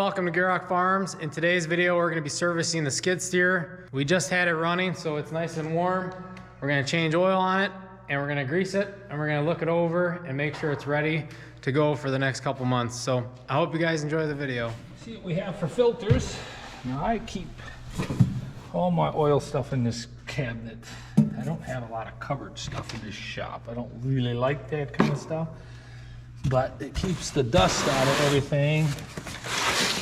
welcome to Garrock Farms. In today's video, we're gonna be servicing the skid steer. We just had it running, so it's nice and warm. We're gonna change oil on it, and we're gonna grease it, and we're gonna look it over and make sure it's ready to go for the next couple months. So I hope you guys enjoy the video. See what we have for filters. Now I keep all my oil stuff in this cabinet. I don't have a lot of covered stuff in this shop. I don't really like that kind of stuff, but it keeps the dust out of everything,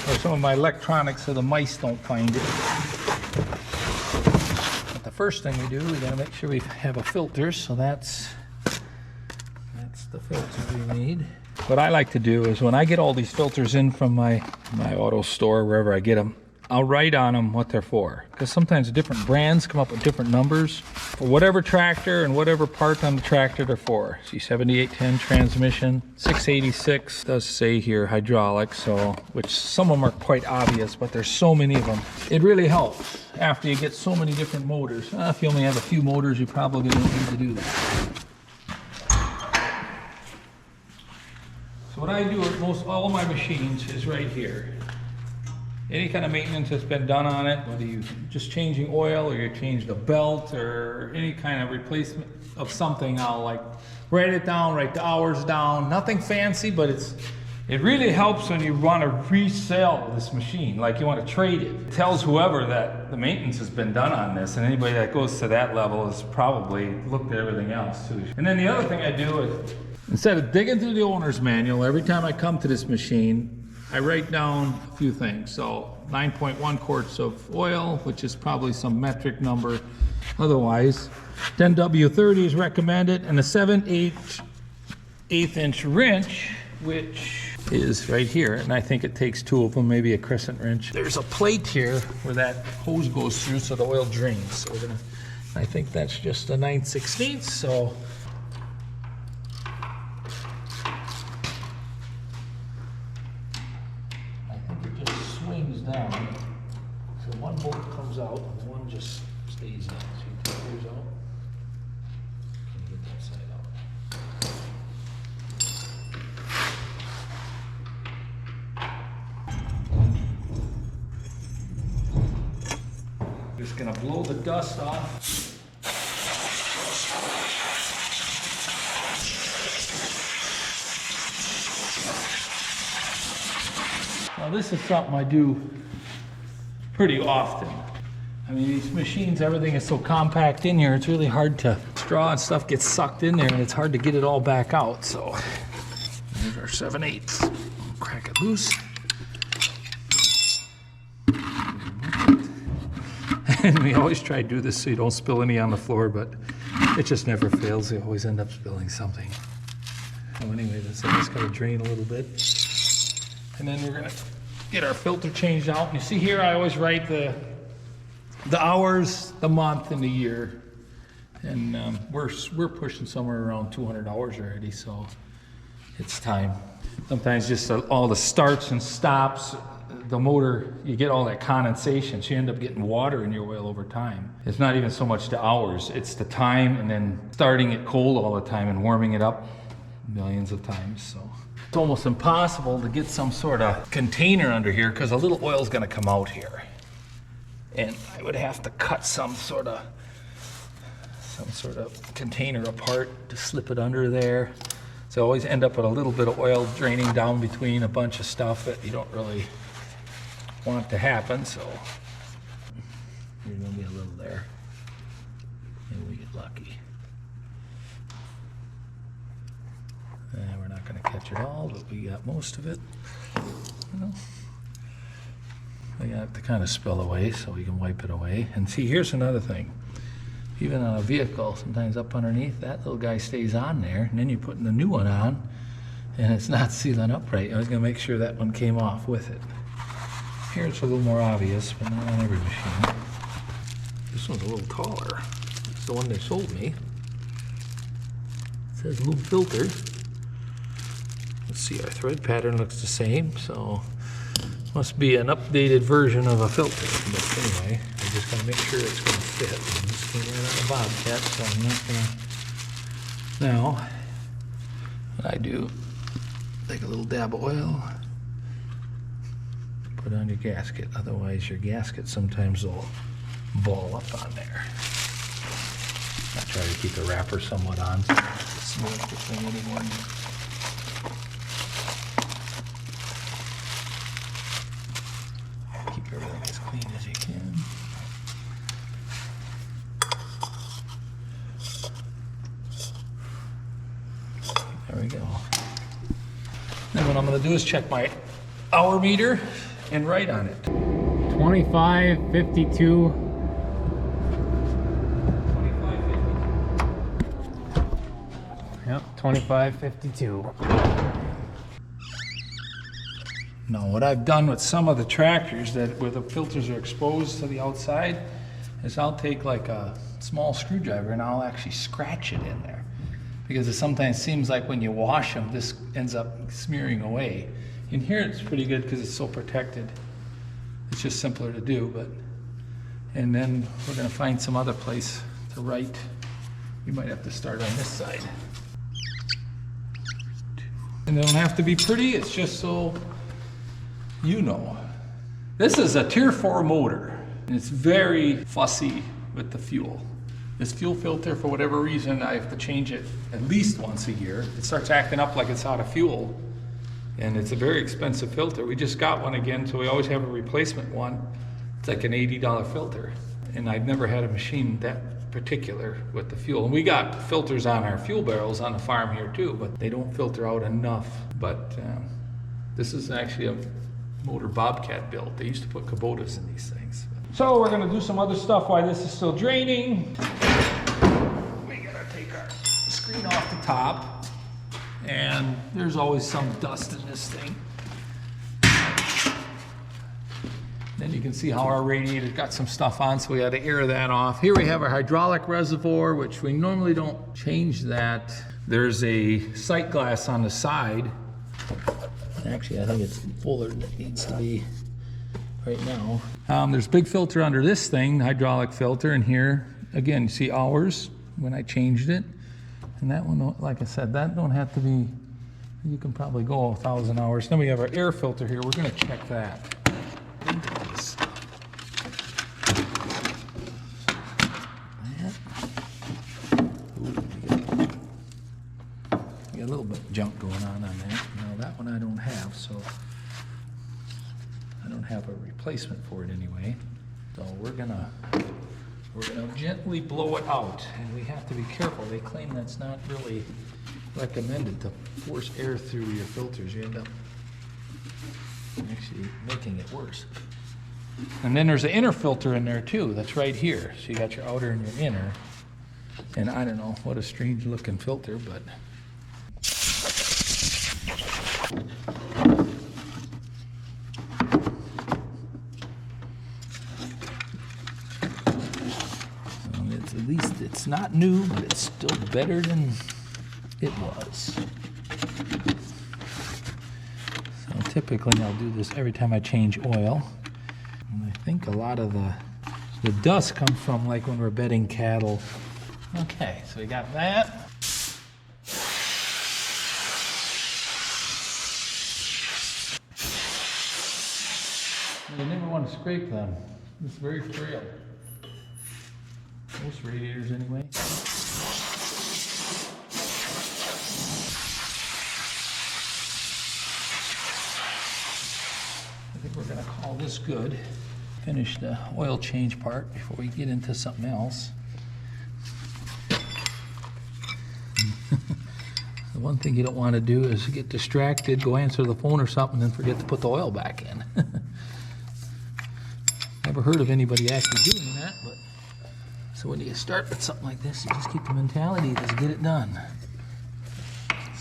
or some of my electronics so the mice don't find it. But the first thing we do, we gotta make sure we have a filter, so that's the filter we need. What I like to do is when I get all these filters in from my auto store, wherever I get them, I'll write on them what they're for, because sometimes different brands come up with different numbers for whatever tractor and whatever part on the tractor they're for. See, 7810 transmission, 686 does say here hydraulic, so which some of them are quite obvious, but there's so many of them. It really helps after you get so many different motors. If you only have a few motors, you probably don't need to do that. So what I do with most all my machines is right here. Any kind of maintenance that's been done on it, whether you're just changing oil or you change the belt or any kind of replacement of something, I'll like write it down, write the hours down. Nothing fancy, but it really helps when you want to resell this machine, like you want to trade it. It tells whoever that the maintenance has been done on this, and anybody that goes to that level has probably looked at everything else too. And then the other thing I do is, instead of digging through the owner's manual, every time I come to this machine, I write down a few things. So 9.1 quarts of oil, which is probably some metric number otherwise. 10W30 is recommended, and a 7/8 inch wrench, which is right here. And I think it takes two of them, maybe a crescent wrench. There's a plate here where that hose goes through so the oil drains. So I think that's just a 9/16, so. Down. So one bolt comes out and one just stays in. So you take yours out. Can you get that side out? Just gonna blow the dust off. Now this is something I do pretty often. I mean, these machines, everything is so compact in here, it's really hard to, straw and stuff gets sucked in there and it's hard to get it all back out. So there's our 7/8. Crack it loose. And we always try to do this so you don't spill any on the floor, but it just never fails. You always end up spilling something. So anyway, this is gonna drain a little bit. And then we're gonna get our filter changed out. And you see here, I always write the hours, the month, and the year. And we're pushing somewhere around 200 hours already, so it's time. Sometimes just all the starts and stops, the motor, you get all that condensation, so you end up getting water in your oil over time. It's not even so much the hours, it's the time, and then starting it cold all the time and warming it up millions of times, so. It's almost impossible to get some sort of container under here because a little oil is going to come out here. And I would have to cut some sort of container apart to slip it under there. So I always end up with a little bit of oil draining down between a bunch of stuff that you don't really want to happen. So there's going to be a little there. Maybe we get lucky. We're not going to catch it all, but we got most of it. You know, we have to kind of spill away so we can wipe it away. And see, here's another thing. Even on a vehicle, sometimes up underneath, that little guy stays on there, and then you're putting the new one on, and it's not sealing up right. I was going to make sure that one came off with it. Here it's a little more obvious, but not on every machine. This one's a little taller. It's the one they sold me. It says lube filter. Let's see, our thread pattern looks the same, so must be an updated version of a filter. But anyway, I just gotta make sure it's gonna fit. I'm just gonna run out of Bobcat, so I'm not gonna. Now, what I do, take a little dab of oil, put put on your gasket. Otherwise, your gasket sometimes will ball up on there. I try to keep the wrapper somewhat on so to smooth the thing anymore. Keep everything as clean as you can. There we go. Then what I'm going to do is check my hour meter and write on it. 25:52. Yep, 25:52. Now, what I've done with some of the tractors where the filters are exposed to the outside is I'll take like a small screwdriver and I'll actually scratch it in there. Because it sometimes seems like when you wash them, this ends up smearing away. In here, it's pretty good because it's so protected. It's just simpler to do, and then we're gonna find some other place to write. We might have to start on this side. And they don't have to be pretty, it's just so you know. This is a Tier 4 motor, and it's very fussy with the fuel. This fuel filter, for whatever reason, I have to change it at least once a year. It starts acting up like it's out of fuel, and it's a very expensive filter. We just got one again, so we always have a replacement one. It's like an $80 filter, and I've never had a machine that particular with the fuel. And we got filters on our fuel barrels on the farm here too, but they don't filter out enough. But this is actually a motor Bobcat built. They used to put Kubotas in these things. So we're gonna do some other stuff while this is still draining. We gotta take our screen off the top, and there's always some dust in this thing. Then you can see how our radiator got some stuff on, so we had to air that off. Here we have our hydraulic reservoir, which we normally don't change that. There's a sight glass on the side. Actually, I think it's fuller than it needs to be right now. There's a big filter under this thing, the hydraulic filter, and here, again, you see hours when I changed it. And that one, like I said, that don't have to be, you can probably go 1,000 hours. Then we have our air filter here. We're gonna check that. We got a little bit of junk going on that. Now that one I don't have, so I don't have a replacement for it anyway. So we're gonna gently blow it out, and we have to be careful. They claim that's not really recommended to force air through your filters. You end up actually making it worse. And then there's an inner filter in there too, that's right here. So you got your outer and your inner. And I don't know, what a strange looking filter, but. So it's, at least it's not new, but it's still better than it was. So typically I'll do this every time I change oil. And I think a lot of the dust comes from like when we're bedding cattle. Okay, so we got that. You never want to scrape them. It's very frail. Most radiators anyway. I think we're going to call this good. Finish the oil change part before we get into something else. The one thing you don't want to do is get distracted, go answer the phone or something, and forget to put the oil back in. Never heard of anybody actually doing that, but so when you start with something like this, you just keep the mentality, let's get it done.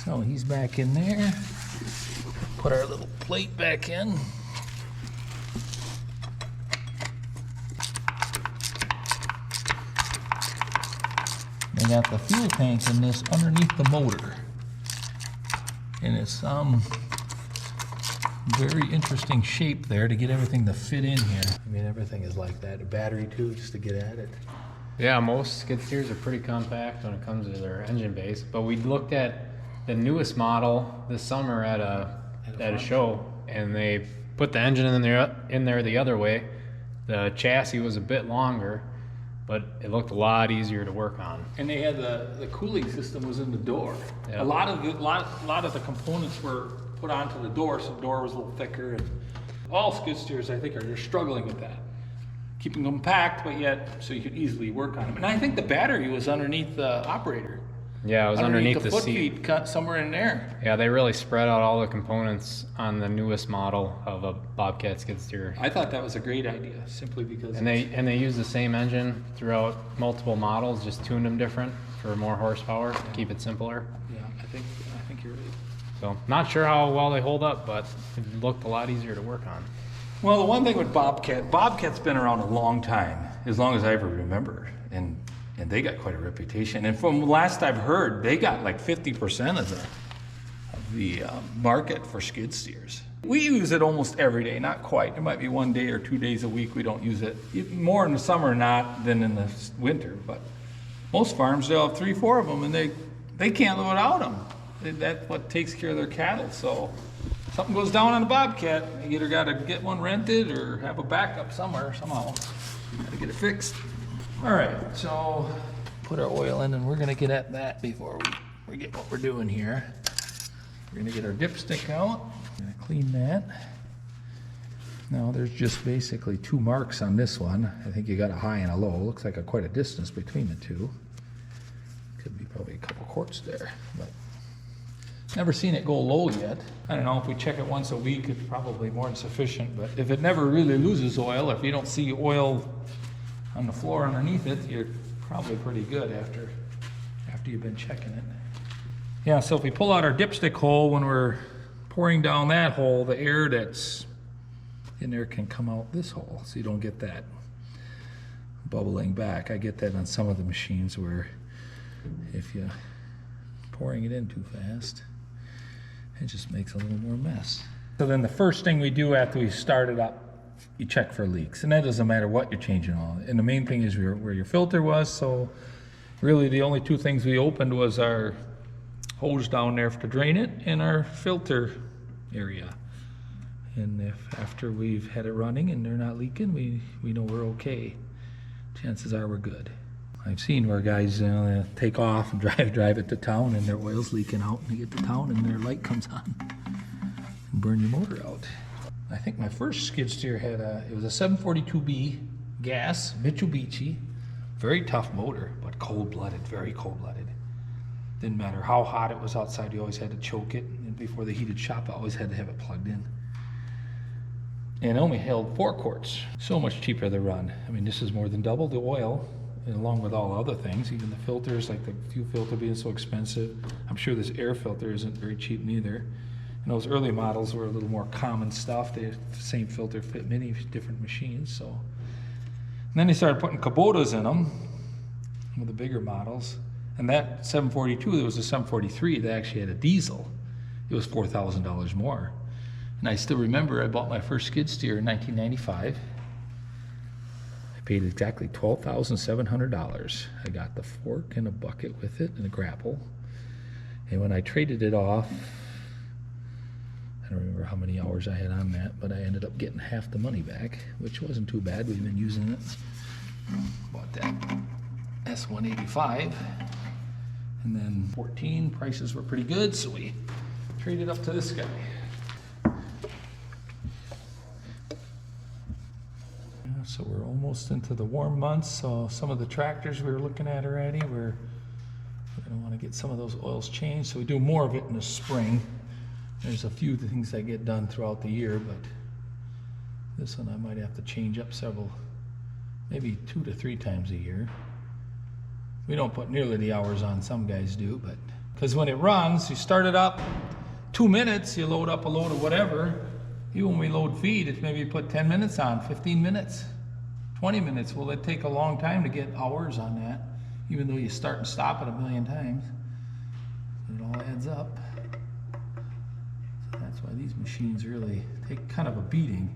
So he's back in there. Put our little plate back in. We got the fuel tank in this underneath the motor. And it's very interesting shape there to get everything to fit in here. I mean, everything is like that. A battery too, just to get at it. Yeah, most skid steers are pretty compact when it comes to their engine base, but we looked at the newest model this summer at a show, and they put the engine in there the other way, the chassis was a bit longer, but it looked a lot easier to work on. And they had the cooling system was in the door. Yep. A lot of the components were put onto the door, so the door was a little thicker. And all skid steers, I think, are struggling with that, keeping them packed, but yet so you could easily work on them. And I think the battery was underneath the operator. Yeah, it was underneath the foot seat. feet, cut somewhere in there. Yeah, they really spread out all the components on the newest model of a Bobcat skid steer. I thought that was a great idea, simply because. And they use the same engine throughout multiple models, just tuned them different for more horsepower, to keep it simpler. Yeah, I think you're right. So not sure how well they hold up, but it looked a lot easier to work on. Well, the one thing with Bobcat's been around a long time, as long as I ever remember, and they got quite a reputation. And from last I've heard, they got like 50% of the market for skid steers. We use it almost every day, not quite. There might be 1 day or 2 days a week we don't use it. More in the summer not than in the winter, but most farms, they'll have 3, 4 of them, and they can't live without them. That's what takes care of their cattle. So if something goes down on a Bobcat, you either got to get one rented or have a backup somewhere, somehow. Got to get it fixed. All right, so put our oil in, and we're gonna get at that before we get what we're doing here. We're gonna get our dipstick out. We're gonna clean that. Now there's just basically 2 marks on this one. I think you got a high and a low. Looks like quite a distance between the two. Could be probably a couple quarts there, but never seen it go low yet. I don't know, if we check it once a week, it's probably more than sufficient, but if it never really loses oil, if you don't see oil on the floor underneath it, you're probably pretty good after you've been checking it. Yeah, so if we pull out our dipstick hole, when we're pouring down that hole, the air that's in there can come out this hole, so you don't get that bubbling back. I get that on some of the machines where if you're pouring it in too fast, it just makes a little more mess. So then the first thing we do after we start it up, you check for leaks, and that doesn't matter what you're changing on. And the main thing is where your filter was. So really the only 2 things we opened was our hose down there to drain it and our filter area. And if after we've had it running and they're not leaking, we know we're okay. Chances are we're good. I've seen where guys take off and drive it to town and their oil's leaking out, and they get to town and their light comes on and burn your motor out. I think my first skid steer had it was a 742B gas, Mitsubishi, very tough motor, but cold-blooded, very cold-blooded. Didn't matter how hot it was outside, you always had to choke it, and before the heated shop, I always had to have it plugged in. And it only held 4 quarts, so much cheaper to run. I mean, this is more than double the oil, and along with all other things, even the filters, like the fuel filter being so expensive. I'm sure this air filter isn't very cheap neither. And those early models were a little more common stuff. The same filter fit many different machines. So, and then they started putting Kubotas in them, with the bigger models. And that 742, there was a 743 that actually had a diesel. It was $4,000 more. And I still remember I bought my first skid steer in 1995. I paid exactly $12,700. I got the fork and a bucket with it and a grapple. And when I traded it off, I don't remember how many hours I had on that, but I ended up getting half the money back, which wasn't too bad. We've been using it. Bought that S185, and then 14 prices were pretty good, so we traded up to this guy. So we're almost into the warm months, so some of the tractors we were looking at already, we're going to want to get some of those oils changed, so we do more of it in the spring. There's a few things that get done throughout the year, but this one I might have to change up several, maybe 2 to 3 times a year. We don't put nearly the hours on, some guys do, but because when it runs, you start it up 2 minutes, you load up a load of whatever. Even when we load feed, it's maybe put 10 minutes on, 15 minutes, 20 minutes. Well, it take a long time to get hours on that, even though you start and stop it a million times. It all adds up. So that's why these machines really take kind of a beating.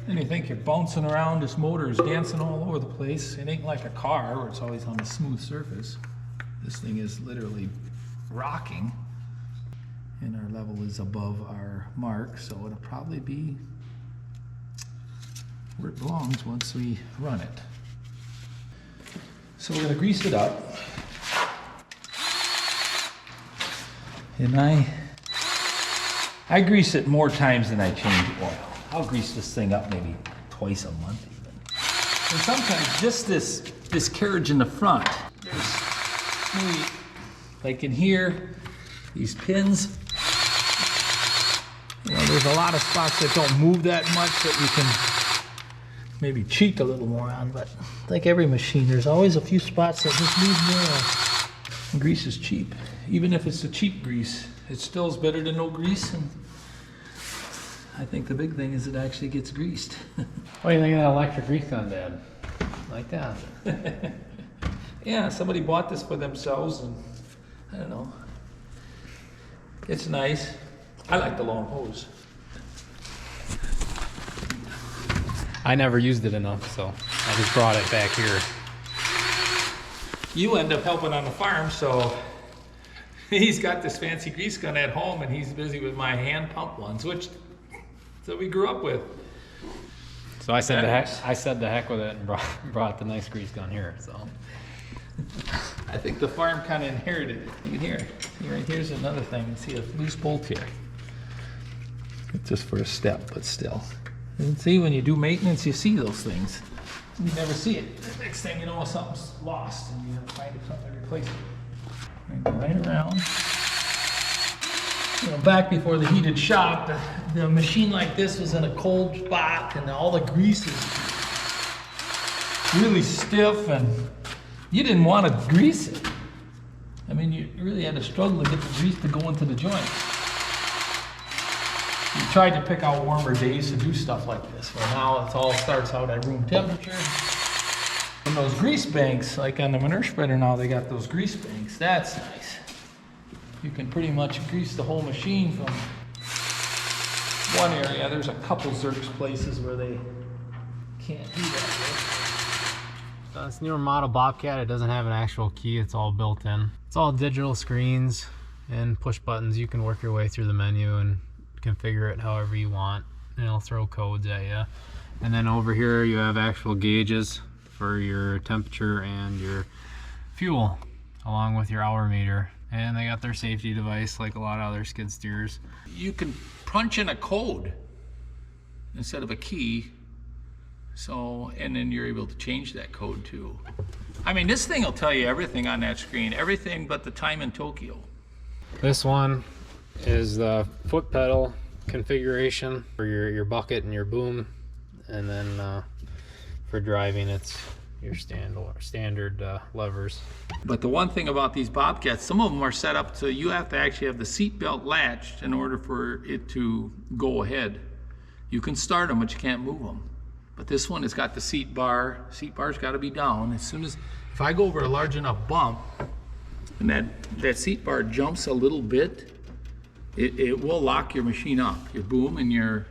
And you think you're bouncing around, this motor is dancing all over the place. It ain't like a car where it's always on a smooth surface. This thing is literally rocking. And our level is above our mark, so it'll probably be where it belongs once we run it. So we're going to grease it up. And I grease it more times than I change oil. I'll grease this thing up maybe twice a month even. And sometimes just this carriage in the front, there's maybe, like in here, these pins, you know, there's a lot of spots that don't move that much that you can maybe cheat a little more on, but like every machine, there's always a few spots that just need more. And grease is cheap. Even if it's a cheap grease, it still is better than no grease, and I think the big thing is it actually gets greased. What do you think of that electric grease gun, Dad? Like that? Yeah, somebody bought this for themselves, and I don't know. It's nice. I like the long hose. I never used it enough, so I just brought it back here. You end up helping on the farm, so he's got this fancy grease gun at home, and he's busy with my hand pump ones, which that we grew up with. So I said the heck with it and brought the nice grease gun here. So I think the farm kind of inherited it. You can hear. Here's another thing. You see a loose bolt here. It's just for a step, but still. And see, when you do maintenance, you see those things. You never see it. The next thing you know, something's lost, and you have to find something to replace it. Go right around. You know, back before the heated shop, the machine like this was in a cold spot, and all the grease is really stiff, and you didn't want to grease it. I mean, you really had to struggle to get the grease to go into the joint. We tried to pick out warmer days to do stuff like this. Well, now it all starts out at room temperature. And those grease banks, like on the manure spreader now, they got those grease banks. That's nice. You can pretty much grease the whole machine from one area. There's a couple Zerks places where they can't do that. this newer model Bobcat, it doesn't have an actual key. It's all built in. It's all digital screens and push buttons. You can work your way through the menu and configure it however you want, and it'll throw codes at you. And then over here you have actual gauges for your temperature and your fuel, along with your hour meter. And they got their safety device like a lot of other skid steers. You can punch in a code instead of a key, so, and then you're able to change that code too. I mean, this thing will tell you everything on that screen, everything but the time in Tokyo. This one is the foot pedal configuration for your bucket and your boom, and then for driving it's your standard levers. But the one thing about these Bobcats, some of them are set up so you have to actually have the seat belt latched in order for it to go ahead. You can start them, but you can't move them. But this one has got the seat bar. Seat bar's got to be down. As soon as, if I go over a large enough bump, and that seat bar jumps a little bit, it will lock your machine up. Your boom and your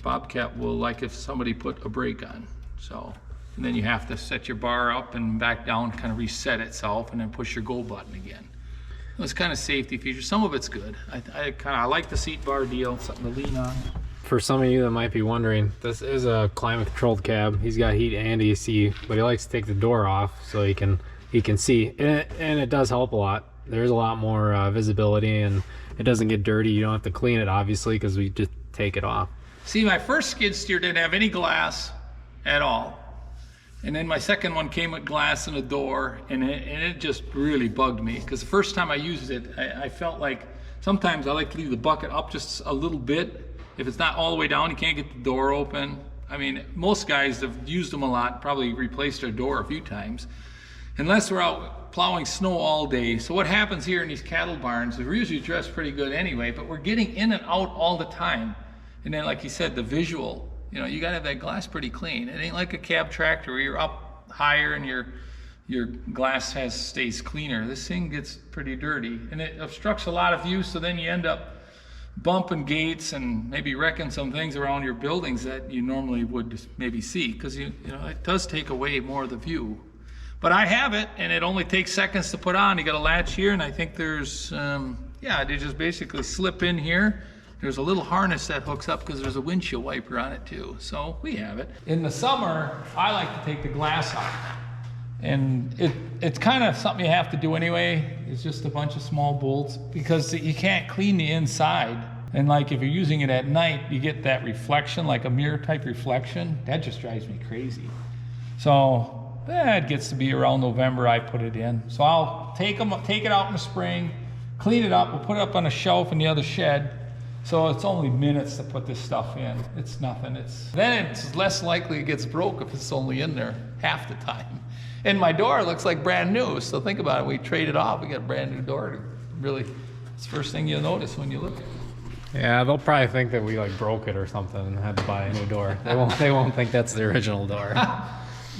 Bobcat will, like if somebody put a brake on. So, and then you have to set your bar up and back down, kind of reset itself, and then push your go button again. It's kind of safety feature. Some of it's good. I like the seat bar deal, something to lean on. For some of you that might be wondering, this is a climate controlled cab. He's got heat and AC, but he likes to take the door off so he can see. And it does help a lot. There's a lot more visibility, and it doesn't get dirty. You don't have to clean it, obviously, because we just take it off. See, my first skid steer didn't have any glass at all. And then my second one came with glass in the door, and it just really bugged me, because the first time I used it, I felt like sometimes I like to leave the bucket up just a little bit. If it's not all the way down, you can't get the door open. I mean, most guys have used them a lot, probably replaced their door a few times, unless we're out plowing snow all day. So what happens here in these cattle barns, they're usually dressed pretty good anyway, but we're getting in and out all the time. And then, like you said, the visual, you know, you gotta have that glass pretty clean. It ain't like a cab tractor where you're up higher and your glass stays cleaner. This thing gets pretty dirty, and it obstructs a lot of view, so then you end up bumping gates and maybe wrecking some things around your buildings that you normally would maybe see, because you know it does take away more of the view. But I have it, and it only takes seconds to put on. You got a latch here, and I think there's yeah, they just basically slip in here, There's a little harness that hooks up because there's a windshield wiper on it too. So we have it. In the summer, I like to take the glass out. And it's kind of something you have to do anyway. It's just a bunch of small bolts because you can't clean the inside. And like if you're using it at night, you get that reflection, like a mirror type reflection. That just drives me crazy. So it gets to be around November I put it in. So I'll take it out in the spring, clean it up, we'll put it up on a shelf in the other shed. So it's only minutes to put this stuff in. It's nothing. Then it's less likely it gets broke if it's only in there half the time. And my door looks like brand new. So think about it. We traded off. We got a brand new door. Really, it's the first thing you'll notice when you look at it. Yeah, they'll probably think that we like broke it or something and had to buy a new door. They won't think that's the original door.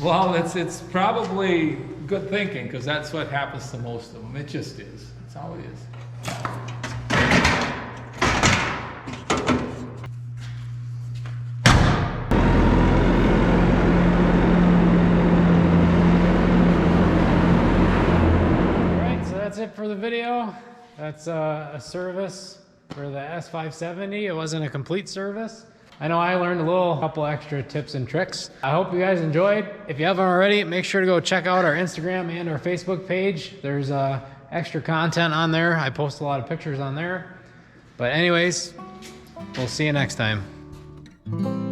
Well, it's probably good thinking because that's what happens to most of them. It just is. That's how it is. That's it for the video. That's a service for the S570. It wasn't a complete service. I know I learned a couple extra tips and tricks. I hope you guys enjoyed. If you haven't already, make sure to go check out our Instagram and our Facebook page. There's extra content on there. I post a lot of pictures on there. But anyways, we'll see you next time.